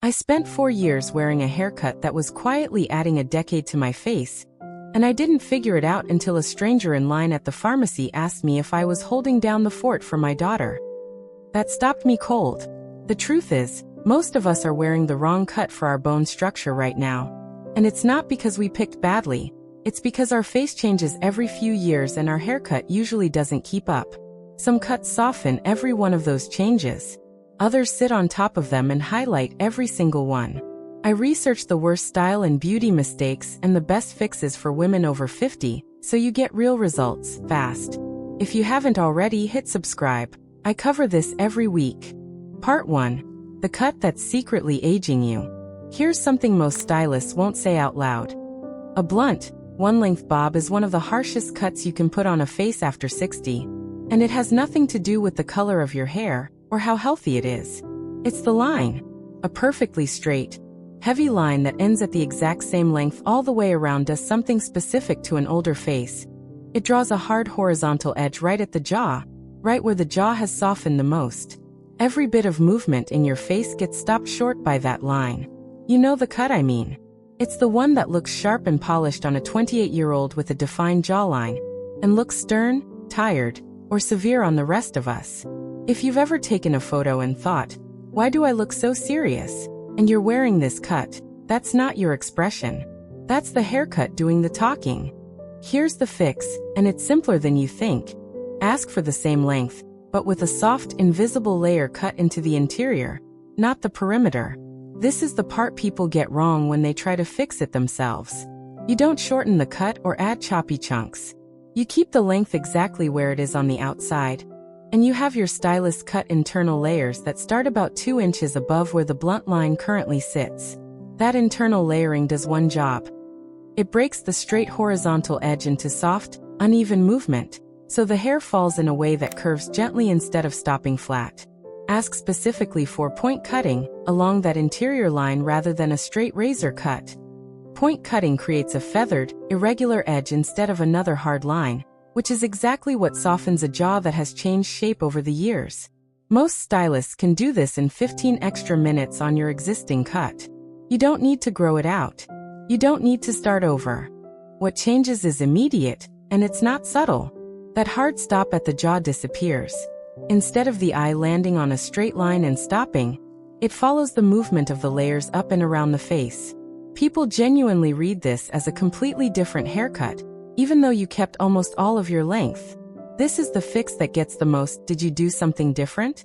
I spent 4 years wearing a haircut that was quietly adding a decade to my face, and I didn't figure it out until a stranger in line at the pharmacy asked me if I was holding down the fort for my daughter. That stopped me cold. The truth is, most of us are wearing the wrong cut for our bone structure right now. And it's not because we picked badly, it's because our face changes every few years and our haircut usually doesn't keep up. Some cuts soften every one of those changes. Others sit on top of them and highlight every single one. I researched the worst style and beauty mistakes and the best fixes for women over 50, so you get real results, fast. If you haven't already, hit subscribe. I cover this every week. Part 1. The cut that's secretly aging you. Here's something most stylists won't say out loud. A blunt, one-length bob is one of the harshest cuts you can put on a face after 60, and it has nothing to do with the color of your hair or how healthy it is. It's the line. A perfectly straight, heavy line that ends at the exact same length all the way around does something specific to an older face. It draws a hard horizontal edge right at the jaw, right where the jaw has softened the most. Every bit of movement in your face gets stopped short by that line. You know the cut I mean. It's the one that looks sharp and polished on a 28-year-old with a defined jawline, and looks stern, tired, or severe on the rest of us. If you've ever taken a photo and thought, "Why do I look so serious?" and you're wearing this cut, that's not your expression. That's the haircut doing the talking. Here's the fix, and it's simpler than you think. Ask for the same length, but with a soft, invisible layer cut into the interior, not the perimeter. This is the part people get wrong when they try to fix it themselves. You don't shorten the cut or add choppy chunks. You keep the length exactly where it is on the outside, and you have your stylist cut internal layers that start about 2 inches above where the blunt line currently sits. That internal layering does one job. It breaks the straight horizontal edge into soft, uneven movement, so the hair falls in a way that curves gently instead of stopping flat. Ask specifically for point cutting along that interior line rather than a straight razor cut. Point cutting creates a feathered, irregular edge instead of another hard line, which is exactly what softens a jaw that has changed shape over the years. Most stylists can do this in 15 extra minutes on your existing cut. You don't need to grow it out. You don't need to start over. What changes is immediate, and it's not subtle. That hard stop at the jaw disappears. Instead of the eye landing on a straight line and stopping, it follows the movement of the layers up and around the face. People genuinely read this as a completely different haircut, even though you kept almost all of your length. This is the fix that gets the most "did you do something different?"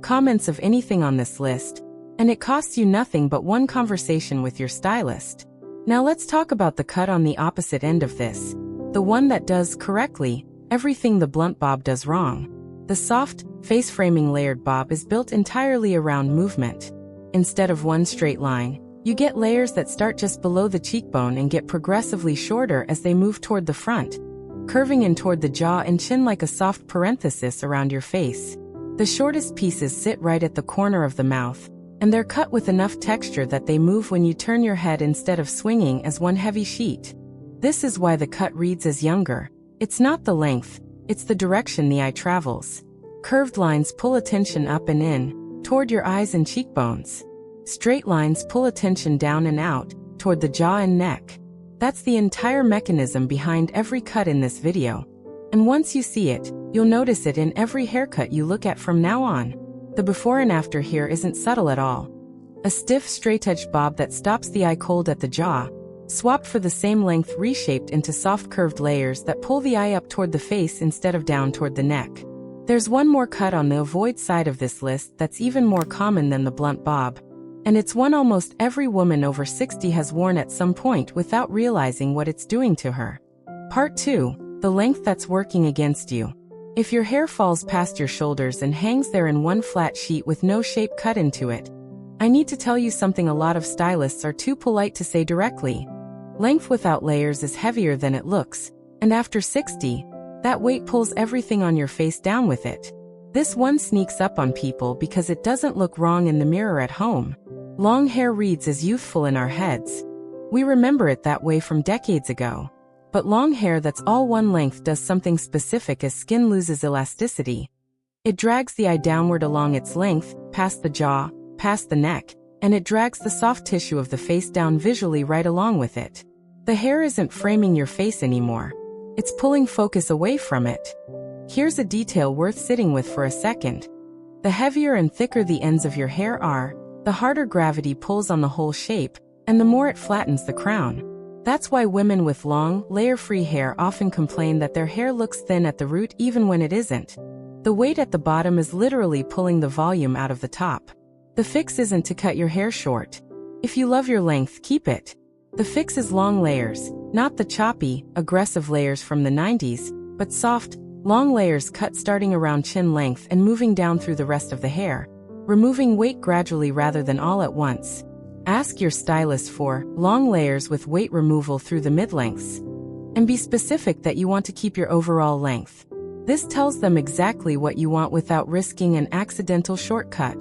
comments of anything on this list, and it costs you nothing but one conversation with your stylist. Now let's talk about the cut on the opposite end of this. The one that does, correctly, everything the blunt bob does wrong. The soft, face-framing layered bob is built entirely around movement. Instead of one straight line, you get layers that start just below the cheekbone and get progressively shorter as they move toward the front, curving in toward the jaw and chin like a soft parenthesis around your face. The shortest pieces sit right at the corner of the mouth, and they're cut with enough texture that they move when you turn your head instead of swinging as one heavy sheet. This is why the cut reads as younger. It's not the length, it's the direction the eye travels. Curved lines pull attention up and in, toward your eyes and cheekbones. Straight lines pull attention down and out, toward the jaw and neck. That's the entire mechanism behind every cut in this video. And once you see it, you'll notice it in every haircut you look at from now on. The before and after here isn't subtle at all. A stiff, straight-edged bob that stops the eye cold at the jaw, swapped for the same length reshaped into soft curved layers that pull the eye up toward the face instead of down toward the neck. There's one more cut on the avoid side of this list that's even more common than the blunt bob. And it's one almost every woman over 60 has worn at some point without realizing what it's doing to her. Part 2. The length that's working against you. If your hair falls past your shoulders and hangs there in one flat sheet with no shape cut into it, I need to tell you something a lot of stylists are too polite to say directly. Length without layers is heavier than it looks, and after 60, that weight pulls everything on your face down with it. This one sneaks up on people because it doesn't look wrong in the mirror at home. Long hair reads as youthful in our heads. We remember it that way from decades ago. But long hair that's all one length does something specific as skin loses elasticity. It drags the eye downward along its length, past the jaw, past the neck, and it drags the soft tissue of the face down visually right along with it. The hair isn't framing your face anymore. It's pulling focus away from it. Here's a detail worth sitting with for a second. The heavier and thicker the ends of your hair are, the harder gravity pulls on the whole shape, and the more it flattens the crown. That's why women with long, layer-free hair often complain that their hair looks thin at the root even when it isn't. The weight at the bottom is literally pulling the volume out of the top. The fix isn't to cut your hair short. If you love your length, keep it. The fix is long layers, not the choppy, aggressive layers from the 90s, but soft, long layers cut starting around chin length and moving down through the rest of the hair, removing weight gradually rather than all at once. Ask your stylist for long layers with weight removal through the mid-lengths. And be specific that you want to keep your overall length. This tells them exactly what you want without risking an accidental shortcut.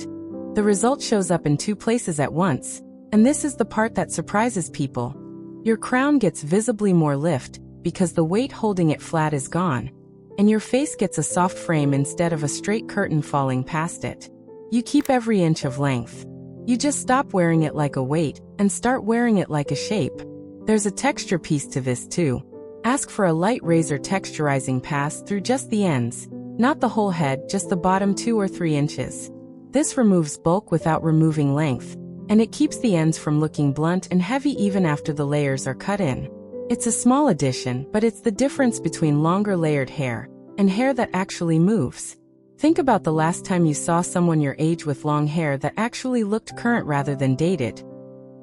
The result shows up in two places at once, and this is the part that surprises people. Your crown gets visibly more lift because the weight holding it flat is gone, and your face gets a soft frame instead of a straight curtain falling past it. You keep every inch of length. You just stop wearing it like a weight and start wearing it like a shape. There's a texture piece to this too. Ask for a light razor texturizing pass through just the ends, not the whole head, just the bottom 2 or 3 inches. This removes bulk without removing length, and it keeps the ends from looking blunt and heavy even after the layers are cut in. It's a small addition, but it's the difference between longer layered hair and hair that actually moves. Think about the last time you saw someone your age with long hair that actually looked current rather than dated.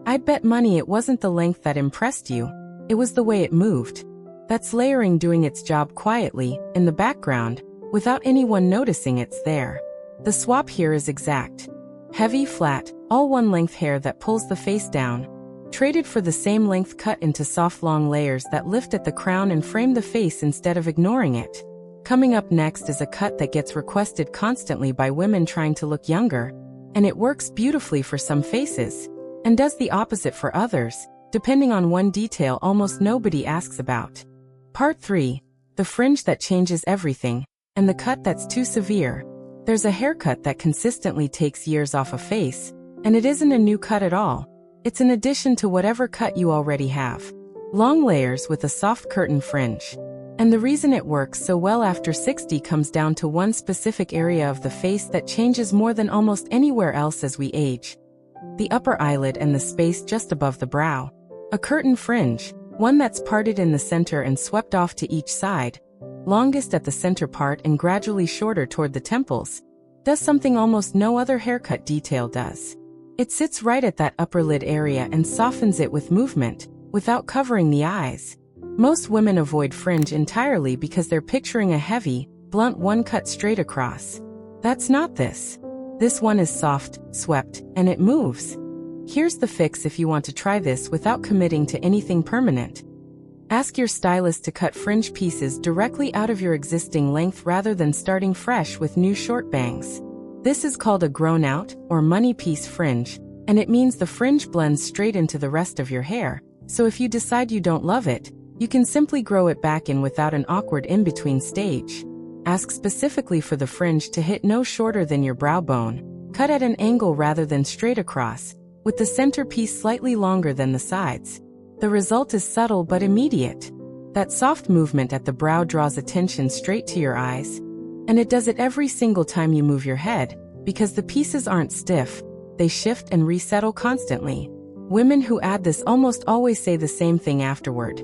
I'd bet money it wasn't the length that impressed you, it was the way it moved. That's layering doing its job quietly, in the background, without anyone noticing it's there. The swap here is exact. Heavy, flat, all one-length hair that pulls the face down, traded for the same length cut into soft long layers that lift at the crown and frame the face instead of ignoring it. Coming up next is a cut that gets requested constantly by women trying to look younger, and it works beautifully for some faces, and does the opposite for others, depending on one detail almost nobody asks about. Part 3. The fringe that changes everything, and the cut that's too severe. There's a haircut that consistently takes years off a face, and it isn't a new cut at all. It's an addition to whatever cut you already have. Long layers with a soft curtain fringe. And the reason it works so well after 60 comes down to one specific area of the face that changes more than almost anywhere else as we age. The upper eyelid and the space just above the brow. A curtain fringe, one that's parted in the center and swept off to each side, longest at the center part and gradually shorter toward the temples, does something almost no other haircut detail does. It sits right at that upper lid area and softens it with movement, without covering the eyes. Most women avoid fringe entirely because they're picturing a heavy, blunt one cut straight across. That's not this. This one is soft, swept, and it moves. Here's the fix if you want to try this without committing to anything permanent. Ask your stylist to cut fringe pieces directly out of your existing length rather than starting fresh with new short bangs. This is called a grown-out, or money piece fringe, and it means the fringe blends straight into the rest of your hair, so if you decide you don't love it, you can simply grow it back in without an awkward in-between stage. Ask specifically for the fringe to hit no shorter than your brow bone, cut at an angle rather than straight across, with the center piece slightly longer than the sides. The result is subtle but immediate. That soft movement at the brow draws attention straight to your eyes, and it does it every single time you move your head, because the pieces aren't stiff, they shift and resettle constantly. Women who add this almost always say the same thing afterward.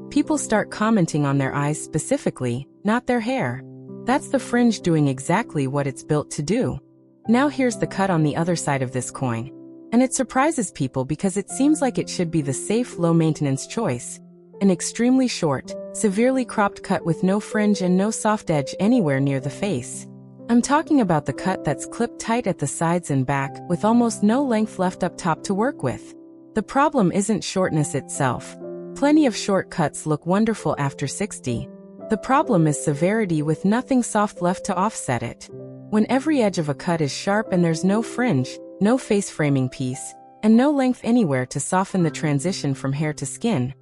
People start commenting on their eyes specifically, not their hair. That's the fringe doing exactly what it's built to do. Now here's the cut on the other side of this coin. And it surprises people because it seems like it should be the safe, low-maintenance choice. An extremely short, severely cropped cut with no fringe and no soft edge anywhere near the face. I'm talking about the cut that's clipped tight at the sides and back, with almost no length left up top to work with. The problem isn't shortness itself. Plenty of short cuts look wonderful after 60. The problem is severity with nothing soft left to offset it. When every edge of a cut is sharp and there's no fringe, no face framing piece, and no length anywhere to soften the transition from hair to skin,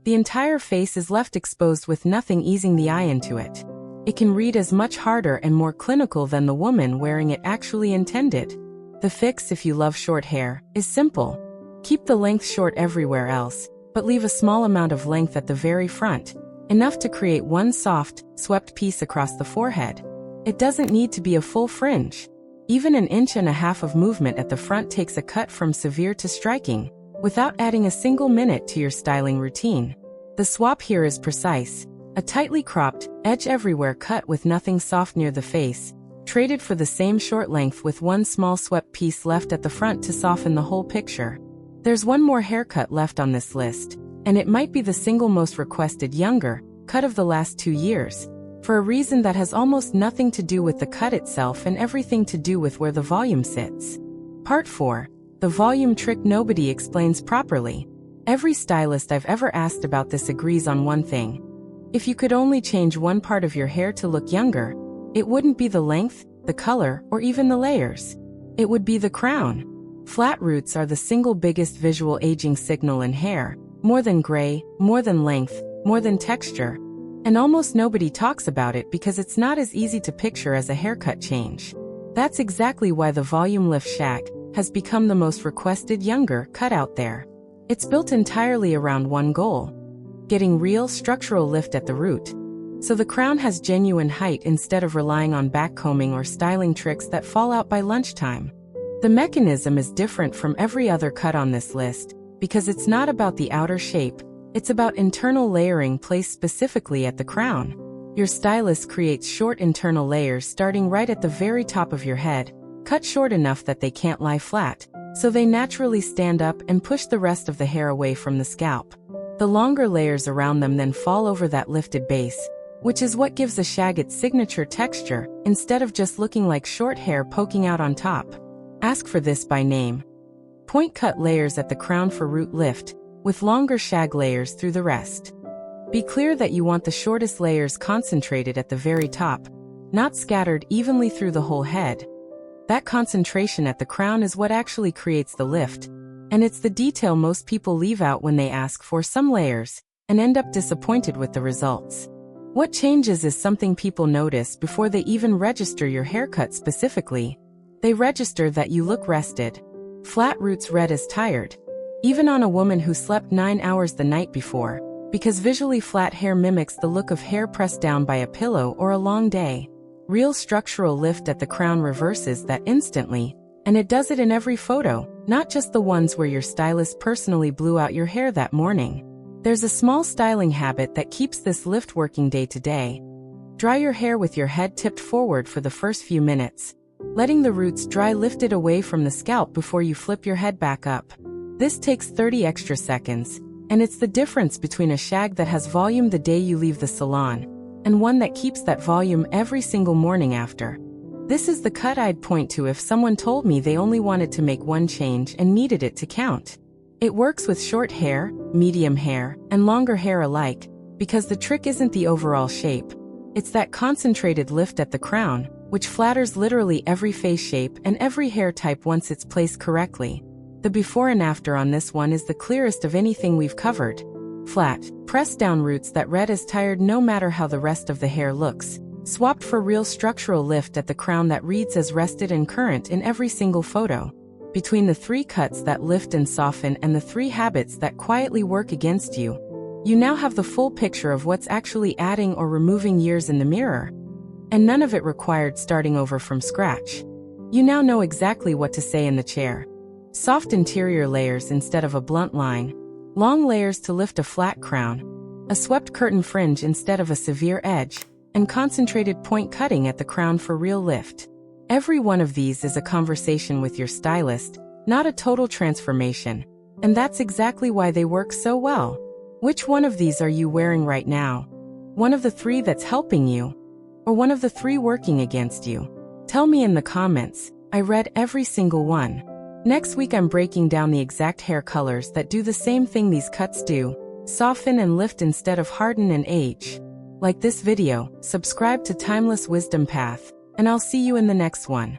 the entire face is left exposed with nothing easing the eye into it. It can read as much harder and more clinical than the woman wearing it actually intended. The fix, if you love short hair, is simple. Keep the length short everywhere else, but leave a small amount of length at the very front, enough to create one soft, swept piece across the forehead. It doesn't need to be a full fringe. Even an inch and a half of movement at the front takes a cut from severe to striking, without adding a single minute to your styling routine. The swap here is precise. A tightly cropped, edge everywhere cut with nothing soft near the face, traded for the same short length with one small swept piece left at the front to soften the whole picture. There's one more haircut left on this list, and it might be the single most requested younger cut of the last 2 years, for a reason that has almost nothing to do with the cut itself and everything to do with where the volume sits. Part 4. The volume trick nobody explains properly. Every stylist I've ever asked about this agrees on one thing. If you could only change one part of your hair to look younger, it wouldn't be the length, the color, or even the layers. It would be the crown. Flat roots are the single biggest visual aging signal in hair, more than gray, more than length, more than texture. And almost nobody talks about it because it's not as easy to picture as a haircut change. That's exactly why the volume lift shag has become the most requested younger cut out there. It's built entirely around one goal: getting real structural lift at the root. So the crown has genuine height instead of relying on backcombing or styling tricks that fall out by lunchtime. The mechanism is different from every other cut on this list, because it's not about the outer shape, it's about internal layering placed specifically at the crown. Your stylist creates short internal layers starting right at the very top of your head, cut short enough that they can't lie flat, so they naturally stand up and push the rest of the hair away from the scalp. The longer layers around them then fall over that lifted base, which is what gives the shag its signature texture, instead of just looking like short hair poking out on top. Ask for this by name. Point cut layers at the crown for root lift, with longer shag layers through the rest. Be clear that you want the shortest layers concentrated at the very top, not scattered evenly through the whole head. That concentration at the crown is what actually creates the lift, and it's the detail most people leave out when they ask for some layers, and end up disappointed with the results. What changes is something people notice before they even register your haircut specifically. They register that you look rested. Flat roots read as tired, even on a woman who slept 9 hours the night before, because visually flat hair mimics the look of hair pressed down by a pillow or a long day. Real structural lift at the crown reverses that instantly, and it does it in every photo, not just the ones where your stylist personally blew out your hair that morning. There's a small styling habit that keeps this lift working day to day. Dry your hair with your head tipped forward for the first few minutes, letting the roots dry lifted away from the scalp before you flip your head back up. This takes 30 extra seconds, and it's the difference between a shag that has volume the day you leave the salon, and one that keeps that volume every single morning after. This is the cut I'd point to if someone told me they only wanted to make one change and needed it to count. It works with short hair, medium hair, and longer hair alike, because the trick isn't the overall shape. It's that concentrated lift at the crown, which flatters literally every face shape and every hair type once it's placed correctly. The before and after on this one is the clearest of anything we've covered. Flat, pressed down roots that read as tired no matter how the rest of the hair looks, swapped for real structural lift at the crown that reads as rested and current in every single photo. Between the 3 cuts that lift and soften and the 3 habits that quietly work against you, you now have the full picture of what's actually adding or removing years in the mirror. And none of it required starting over from scratch. You now know exactly what to say in the chair. Soft interior layers instead of a blunt line. Long layers to lift a flat crown. A swept curtain fringe instead of a severe edge. And concentrated point cutting at the crown for real lift. Every one of these is a conversation with your stylist, not a total transformation. And that's exactly why they work so well. Which one of these are you wearing right now? One of the 3 that's helping you? Or one of the 3 working against you? Tell me in the comments. I read every single one. Next week I'm breaking down the exact hair colors that do the same thing these cuts do, soften and lift instead of harden and age. Like this video, subscribe to Timeless Wisdom Path, and I'll see you in the next one.